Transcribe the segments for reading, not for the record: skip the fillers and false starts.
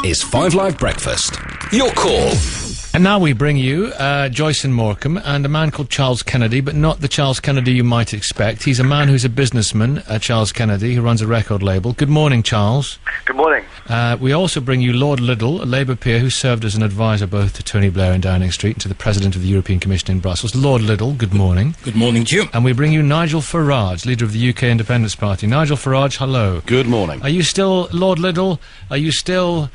is 5 Live Breakfast. Your call. And now we bring you Joyce and Morecambe and a man called Charles Kennedy, but not the Charles Kennedy you might expect. He's a man who's a businessman, Charles Kennedy, who runs a record label. Good morning, Charles. Good morning. We also bring you Lord Liddel, a Labour peer who served as an advisor both to Tony Blair in Downing Street and to the President of the European Commission in Brussels. Lord Liddel, good morning. Good morning to you. And we bring you Nigel Farage, leader of the UK Independence Party. Nigel Farage, hello. Good morning. Are you still, Lord Liddel, are you still,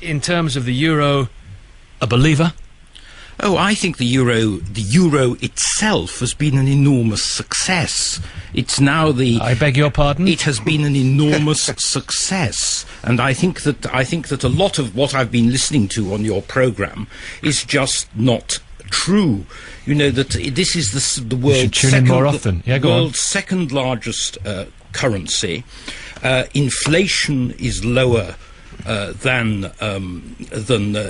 in terms of the euro, a believer? Oh, I think the euro itself has been an enormous success. It's now I beg your pardon? It has been an enormous success, and I think that a lot of what I've been listening to on your programme is just not true. You know that this is the world's second largest currency. Inflation is lower than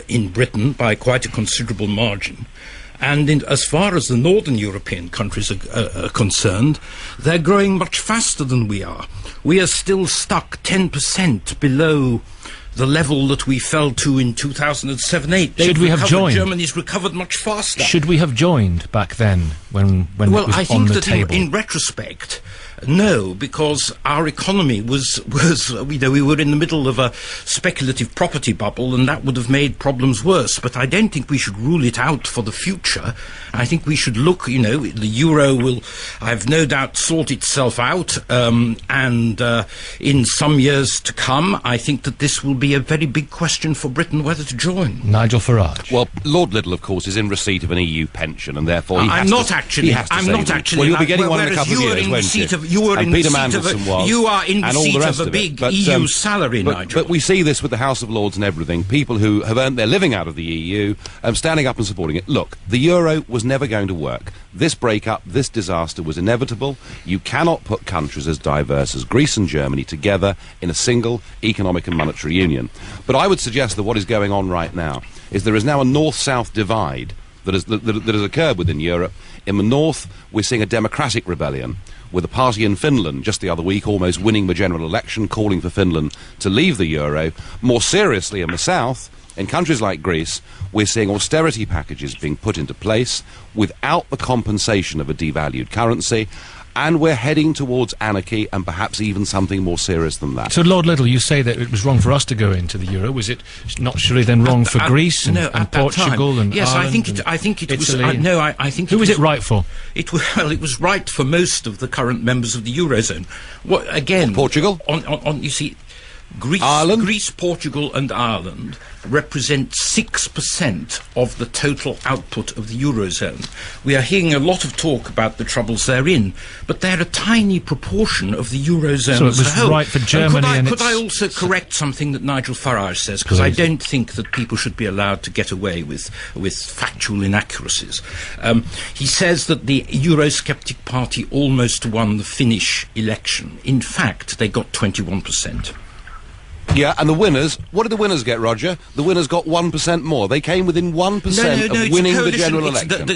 in Britain by quite a considerable margin. And as far as the northern European countries are concerned, they're growing much faster than we are. We are still stuck 10% below the level that we fell to in 2007-8. Should we have joined? Germany's recovered much faster. Should we have joined back then when it was on the table? Well, I think that in retrospect, no, because our economy was we were in the middle of a speculative property bubble, and that would have made problems worse. But I don't think we should rule it out for the future. I think we should look, the euro will, I have no doubt, sort itself out, and in some years to come, I think that this will be a very big question for Britain whether to join. Nigel Farage. Well, Lord Liddel, of course, is in receipt of an EU pension, and therefore I'm not actually. Well, you'll be getting one in a couple of years, won't you? You are in receipt of a big EU salary, Nigel. But we see this with the House of Lords and everything. People who have earned their living out of the EU standing up and supporting it. Look, the euro was never going to work. This breakup, this disaster was inevitable. You cannot put countries as diverse as Greece and Germany together in a single economic and monetary union. But I would suggest that what is going on right now is there is now a north-south divide that has occurred within Europe. In the north, we're seeing a democratic rebellion, with a party in Finland just the other week almost winning the general election, calling for Finland to leave the euro. More seriously, in the south, in countries like Greece, we're seeing austerity packages being put into place without the compensation of a devalued currency, and we're heading towards anarchy and perhaps even something more serious than that. So, Lord Liddel, you say that it was wrong for us to go into the euro. Was it not surely then wrong for Greece and Portugal and yes, Ireland? I think it Italy was. I think. Who was it right for? It was right for most of the current members of the eurozone. What again? Portugal. You see, Greece, Portugal and Ireland represent 6% of the total output of the eurozone. We are hearing a lot of talk about the troubles they're in, but they're a tiny proportion of the eurozone. So it was right for Germany. Could I also correct something that Nigel Farage says, because I don't think that people should be allowed to get away with factual inaccuracies. He says that the Eurosceptic Party almost won the Finnish election. In fact, they got 21%. Yeah, and the winners, what did the winners get, Roger? The winners got 1% more. They came within 1% of winning the general election.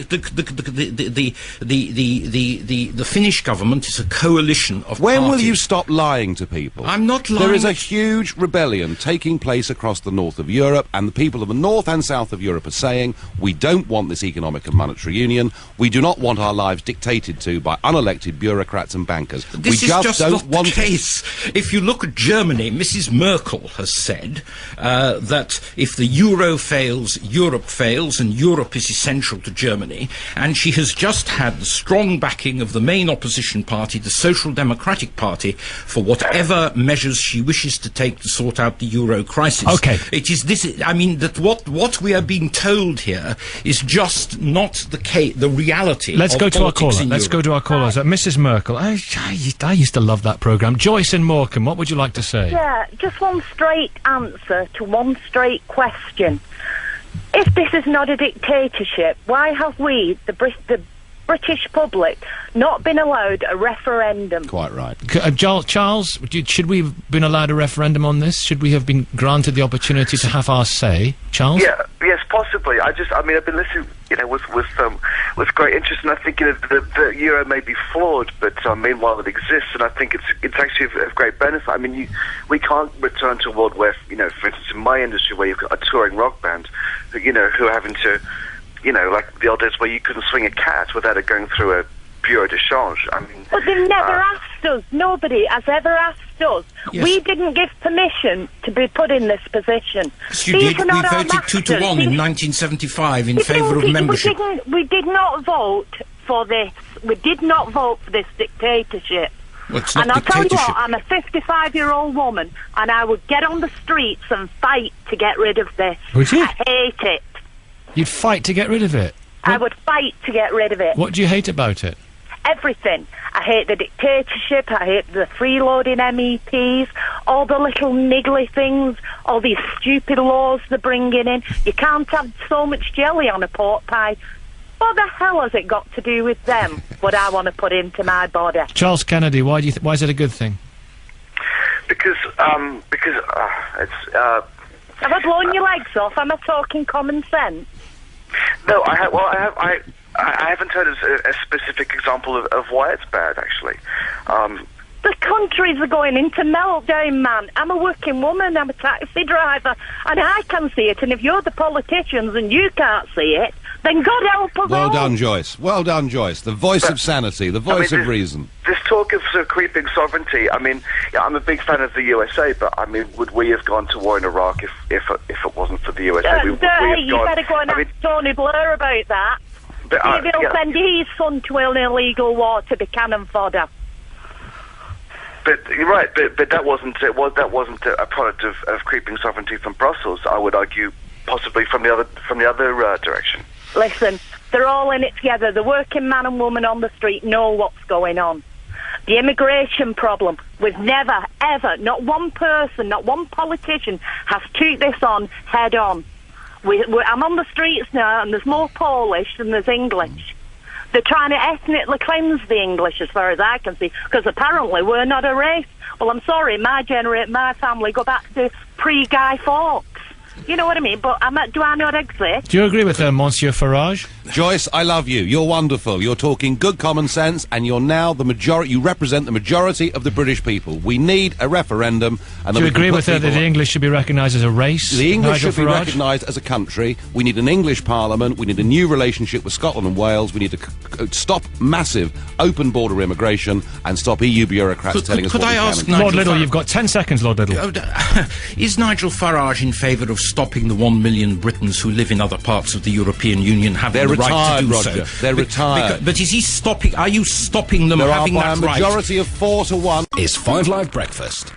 The Finnish government is a coalition of When parties. will you stop lying to people? I'm not lying. There is a huge rebellion taking place across the north of Europe, and the people of the north and south of Europe are saying, we don't want this economic and monetary union. We do not want our lives dictated to by unelected bureaucrats and bankers. This is just not the case. If you look at Germany, Mrs. Merkel has said that if the euro fails, Europe fails, and Europe is essential to Germany, and she has just had the strong backing of the main opposition party, the Social Democratic Party, for whatever measures she wishes to take to sort out the euro crisis. Okay. It is this, I mean, that what we are being told here is just not the case, the reality. Let's go to our caller. Let's go to our callers. Mrs. Merkel, I used to love that programme. Joyce and Morecambe, what would you like to say? Yeah, just one straight answer to one straight question. If this is not a dictatorship, why have we, the British public, not been allowed a referendum? Quite right. Charles, should we have been allowed a referendum on this? Should we have been granted the opportunity to have our say? Charles? Yeah, yes, possibly. I've been listening with great interest, and I think the euro may be flawed, but meanwhile it exists, and I think it's actually of great benefit. I mean, we can't return to a world where, for instance, in my industry, where you've got a touring rock band, who are having to, like the old days where you couldn't swing a cat without it going through a bureau de change. I mean, but they've never asked us. Nobody has ever asked us. Yes. We didn't give permission to be put in this position. Yes, you did. We voted 2-1 in 1975 in favour of membership. We did not vote for this. We did not vote for this dictatorship. Well, it's not and I'll tell you dictatorship. what, I'm a 55-year-old woman, and I would get on the streets and fight to get rid of this. Would you? I hate it. You'd fight to get rid of it? I would fight to get rid of it. What do you hate about it? Everything. I hate the dictatorship, I hate the freeloading MEPs, all the little niggly things, all these stupid laws they're bringing in. You can't have so much jelly on a pork pie. What the hell has it got to do with them, what I want to put into my body? Charles Kennedy, why is it a good thing? Because it's... Have I blown your legs off? Am I talking common sense? No, I haven't heard a specific example of why it's bad, actually. The countries are going into meltdown, man. I'm a working woman, I'm a taxi driver, and I can see it, and if you're the politicians and you can't see it, then God help us Well all. done, Joyce. Well done, Joyce. The voice of sanity, the voice of reason. This talk of sort of creeping sovereignty, I mean, I'm a big fan of the USA, but I mean, would we have gone to war in Iraq if it wasn't for the USA? You better go and ask Tony Blair about that. Maybe he'll send his son to an illegal war to be cannon fodder. But you're right. But that wasn't a product of creeping sovereignty from Brussels. I would argue, possibly from the other direction. Listen, they're all in it together. The working man and woman on the street know what's going on. The immigration problem, we've never, ever, not one person, not one politician has took this on head on. I'm on the streets now, and there's more Polish than there's English. They're trying to ethnically cleanse the English, as far as I can see, because apparently we're not a race. Well, I'm sorry, my family go back to pre-Guy Fawkes. You know what I mean? But do I not exist? Do you agree with Monsieur Farage? Joyce, I love you. You're wonderful. You're talking good common sense, and you're now the majority. You represent the majority of the British people. We need a referendum. And do you agree with her that the English should be recognised as a race? The English Nigel should be Farage? recognised as a country. We need an English Parliament. We need a new relationship with Scotland and Wales. We need to stop massive open border immigration and stop EU bureaucrats telling us what we can and can't. Lord Liddell, you've got 10 seconds, Lord Liddell. Is Nigel Farage in favour of stopping the 1 million Britons who live in other parts of the European Union having the right to do Roger. so? They're retired. But is he stopping? Are you stopping them There having are by that a right? majority of 4-1. Is 5 Live Breakfast.